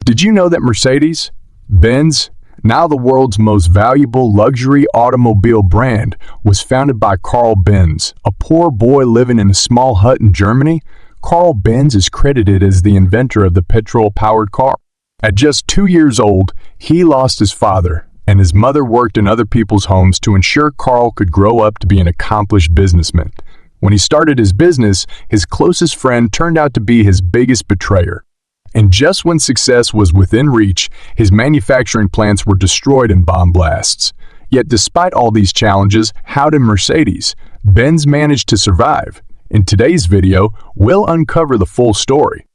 Did you know that Mercedes-Benz, now the world's most valuable luxury automobile brand, was founded by Karl Benz, a poor boy living in a small hut in Germany? Karl Benz is credited as the inventor of the petrol-powered car. At just 2 years old, he lost his father, and his mother worked in other people's homes to ensure Karl could grow up to be an accomplished businessman. When he started his business, his closest friend turned out to be his biggest betrayer. And just when success was within reach, his manufacturing plants were destroyed in bomb blasts. Yet despite all these challenges, how did Mercedes-Benz manage to survive? In today's video, we'll uncover the full story.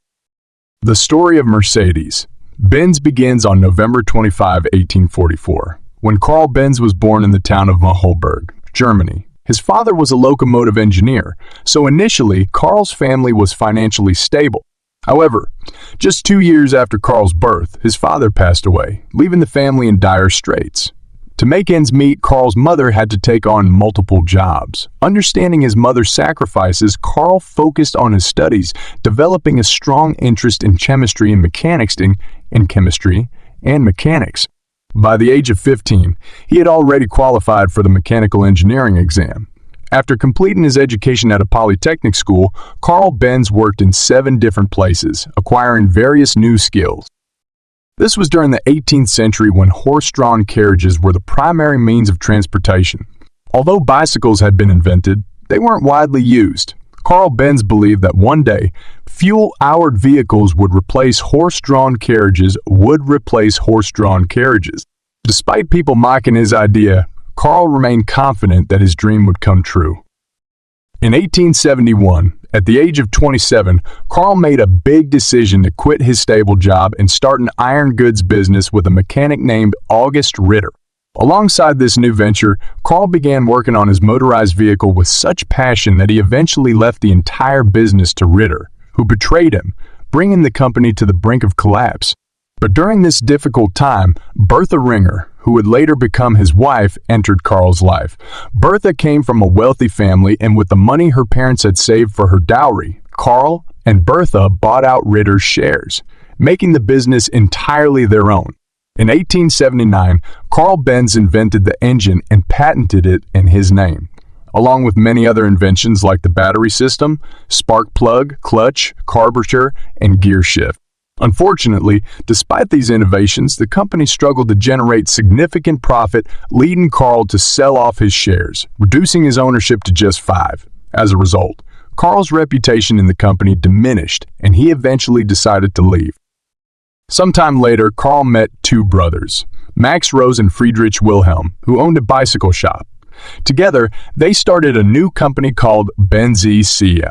The story of Mercedes-Benz begins on November 25, 1844, when Karl Benz was born in the town of Mohlberg, Germany. His father was a locomotive engineer, so initially Karl's family was financially stable. However, just 2 years after Karl's birth, his father passed away, leaving the family in dire straits. To make ends meet, Karl's mother had to take on multiple jobs. Understanding his mother's sacrifices, Karl focused on his studies, developing a strong interest in chemistry and mechanics. By the age of 15, he had already qualified for the mechanical engineering exam. After completing his education at a polytechnic school, Karl Benz worked in 7 different places, acquiring various new skills. This was during the 18th century when horse-drawn carriages were the primary means of transportation. Although bicycles had been invented, they weren't widely used. Karl Benz believed that one day, fuel-powered vehicles would replace horse-drawn carriages. Despite people mocking his idea, Karl remained confident that his dream would come true. In 1871, at the age of 27, Karl made a big decision to quit his stable job and start an iron goods business with a mechanic named August Ritter. Alongside this new venture, Karl began working on his motorized vehicle with such passion that he eventually left the entire business to Ritter, who betrayed him, bringing the company to the brink of collapse. But during this difficult time, Bertha Ringer, who would later become his wife, entered Karl's life. Bertha came from a wealthy family, and with the money her parents had saved for her dowry, Karl and Bertha bought out Ritter's shares, making the business entirely their own. In 1879, Karl Benz invented the engine and patented it in his name, along with many other inventions like the battery system, spark plug, clutch, carburetor, and gear shift. Unfortunately, despite these innovations, the company struggled to generate significant profit, leading Karl to sell off his shares, reducing his ownership to just 5. As a result, Karl's reputation in the company diminished, and he eventually decided to leave. Sometime later, Karl met 2 brothers, Max Rose and Friedrich Wilhelm, who owned a bicycle shop. Together, they started a new company called Benz Cie.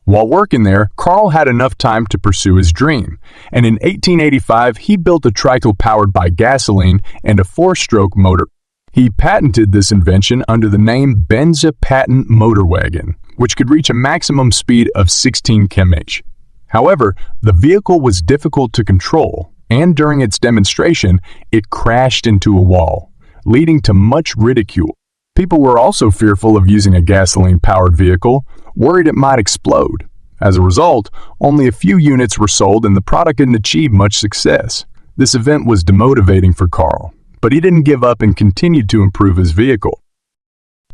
While working there, Karl had enough time to pursue his dream, and in 1885 he built a tricyle powered by gasoline and a 4-stroke motor. He patented this invention under the name Benz Patent-Motorwagen, which could reach a maximum speed of 16 km/h. However, the vehicle was difficult to control, and during its demonstration, it crashed into a wall, leading to much ridicule. People were also fearful of using a gasoline-powered vehicle, worried it might explode. As a result, only a few units were sold and the product didn't achieve much success. This event was demotivating for Karl, but he didn't give up and continued to improve his vehicle.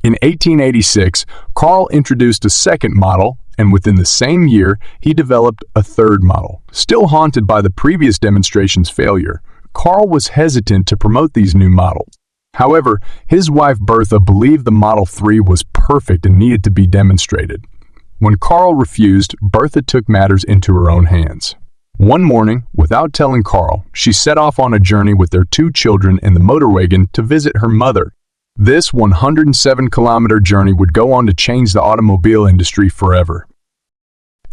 In 1886, Karl introduced a second model, and within the same year, he developed a third model. Still haunted by the previous demonstration's failure, Karl was hesitant to promote these new models. However, his wife Bertha believed the Model 3 was perfect and needed to be demonstrated. When Karl refused, Bertha took matters into her own hands. One morning, without telling Karl, she set off on a journey with their 2 children in the motorwagen to visit her mother. This 107-kilometer journey would go on to change the automobile industry forever.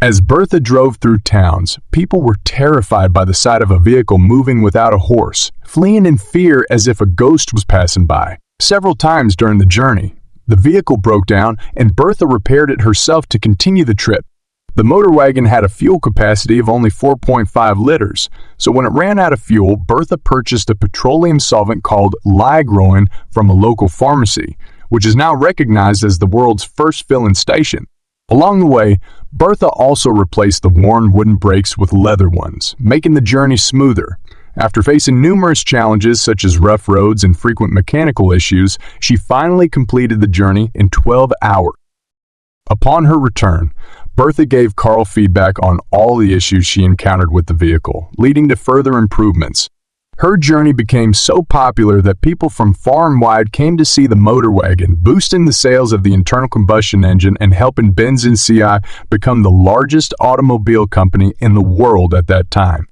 As Bertha drove through towns, people were terrified by the sight of a vehicle moving without a horse, fleeing in fear as if a ghost was passing by. Several times during the journey, the vehicle broke down and Bertha repaired it herself to continue the trip. The motorwagen had a fuel capacity of only 4.5 liters, so when it ran out of fuel, Bertha purchased a petroleum solvent called Ligroin from a local pharmacy, which is now recognized as the world's first filling station. Along the way, Bertha also replaced the worn wooden brakes with leather ones, making the journey smoother. After facing numerous challenges such as rough roads and frequent mechanical issues, she finally completed the journey in 12 hours. Upon her return, Bertha gave Karl feedback on all the issues she encountered with the vehicle, leading to further improvements. Her journey became so popular that people from far and wide came to see the motorwagon, boosting the sales of the internal combustion engine and helping Benz Cie become the largest automobile company in the world at that time.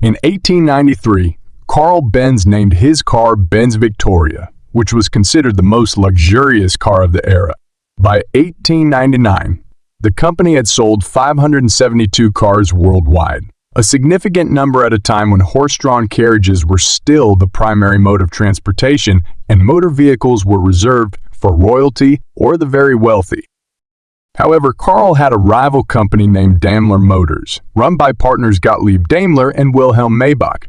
In 1893, Karl Benz named his car Benz Victoria, which was considered the most luxurious car of the era. By 1899, the company had sold 572 cars worldwide, a significant number at a time when horse-drawn carriages were still the primary mode of transportation and motor vehicles were reserved for royalty or the very wealthy. However, Karl had a rival company named Daimler Motors, run by partners Gottlieb Daimler and Wilhelm Maybach.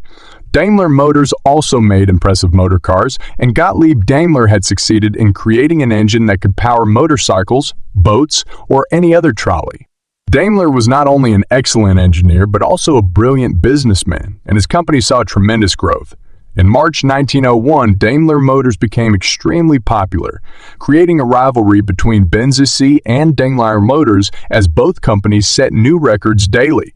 Daimler Motors also made impressive motor cars, and Gottlieb Daimler had succeeded in creating an engine that could power motorcycles, boats, or any other trolley. Daimler was not only an excellent engineer, but also a brilliant businessman, and his company saw tremendous growth. In March 1901, Daimler Motors became extremely popular, creating a rivalry between Benz Cie and Daimler Motors as both companies set new records daily.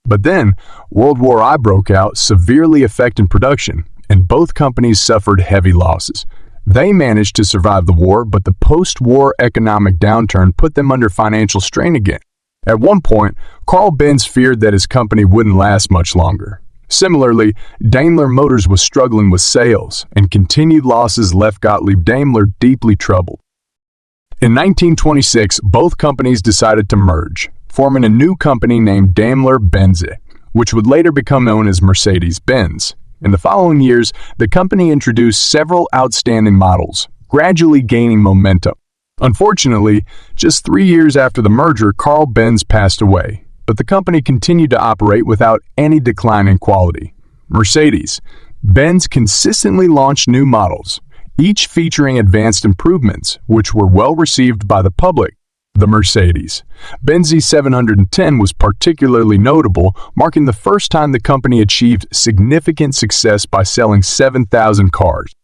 But then, World War I broke out, severely affecting production, and both companies suffered heavy losses. They managed to survive the war, but the post-war economic downturn put them under financial strain again. At one point, Karl Benz feared that his company wouldn't last much longer. Similarly, Daimler Motors was struggling with sales, and continued losses left Gottlieb Daimler deeply troubled. In 1926, both companies decided to merge, forming a new company named Daimler-Benz, which would later become known as Mercedes-Benz. In the following years, the company introduced several outstanding models, gradually gaining momentum. Unfortunately, just 3 years after the merger, Karl Benz passed away, but the company continued to operate without any decline in quality. Mercedes-Benz consistently launched new models, each featuring advanced improvements, which were well received by the public. The Mercedes-Benz E710 was particularly notable, marking the first time the company achieved significant success by selling 7,000 cars.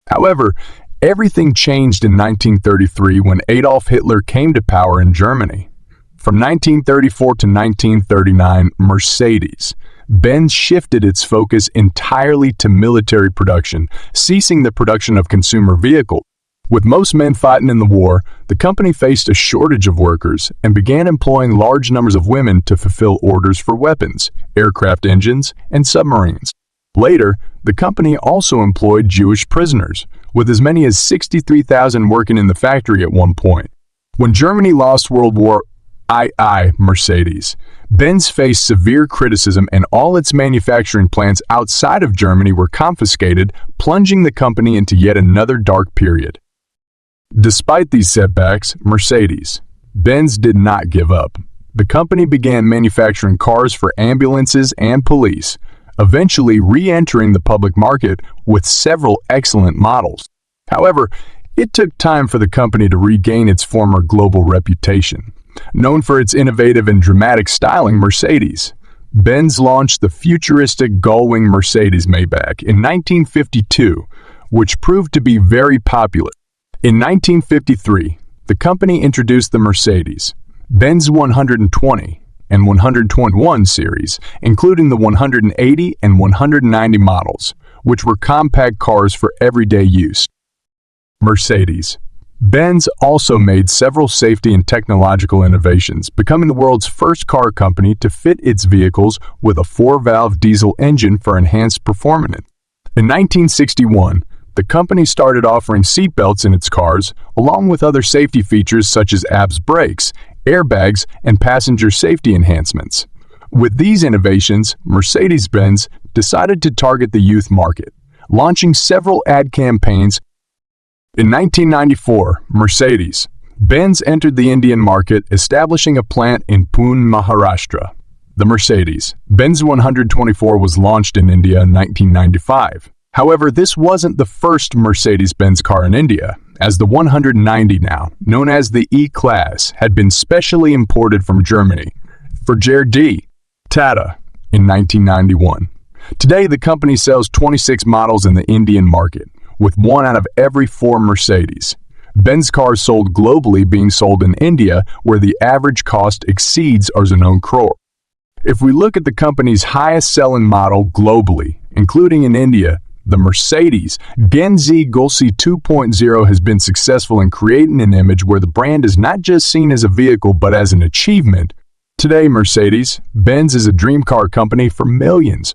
However, everything changed in 1933 when Adolf Hitler came to power in Germany. From 1934 to 1939, Mercedes-Benz shifted its focus entirely to military production, ceasing the production of consumer vehicles. With most men fighting in the war, the company faced a shortage of workers and began employing large numbers of women to fulfill orders for weapons, aircraft engines, and submarines. Later, the company also employed Jewish prisoners, with as many as 63,000 working in the factory at one point. When Germany lost World War I, Mercedes-Benz faced severe criticism and all its manufacturing plants outside of Germany were confiscated, plunging the company into yet another dark period. Despite these setbacks, Mercedes-Benz did not give up. The company began manufacturing cars for ambulances and police, eventually re-entering the public market with several excellent models. However, it took time for the company to regain its former global reputation. Known for its innovative and dramatic styling, Mercedes-Benz launched the futuristic gull-wing Mercedes Maybach in 1952, which proved to be very popular. In 1953, the company introduced the Mercedes-Benz 120 and 121 series, including the 180 and 190 models, which were compact cars for everyday use. Mercedes-Benz also made several safety and technological innovations, becoming the world's first car company to fit its vehicles with a 4-valve diesel engine for enhanced performance. In 1961, the company started offering seatbelts in its cars, along with other safety features such as ABS brakes, airbags, and passenger safety enhancements. With these innovations, Mercedes-Benz decided to target the youth market, launching several ad campaigns. In 1994, Mercedes-Benz entered the Indian market, establishing a plant in Pune, Maharashtra. The Mercedes-Benz 124 was launched in India in 1995. However, this wasn't the first Mercedes-Benz car in India, as the 190 now, known as the E-Class, had been specially imported from Germany for Gerdi Tata in 1991. Today, the company sells 26 models in the Indian market, with 1 out of every 4 Mercedes. Benz cars sold globally being sold in India, where the average cost exceeds our known crore. If we look at the company's highest-selling model globally, including in India, the Mercedes Benz Cie 2.0 has been successful in creating an image where the brand is not just seen as a vehicle but as an achievement. Today, Mercedes-Benz is a dream car company for millions.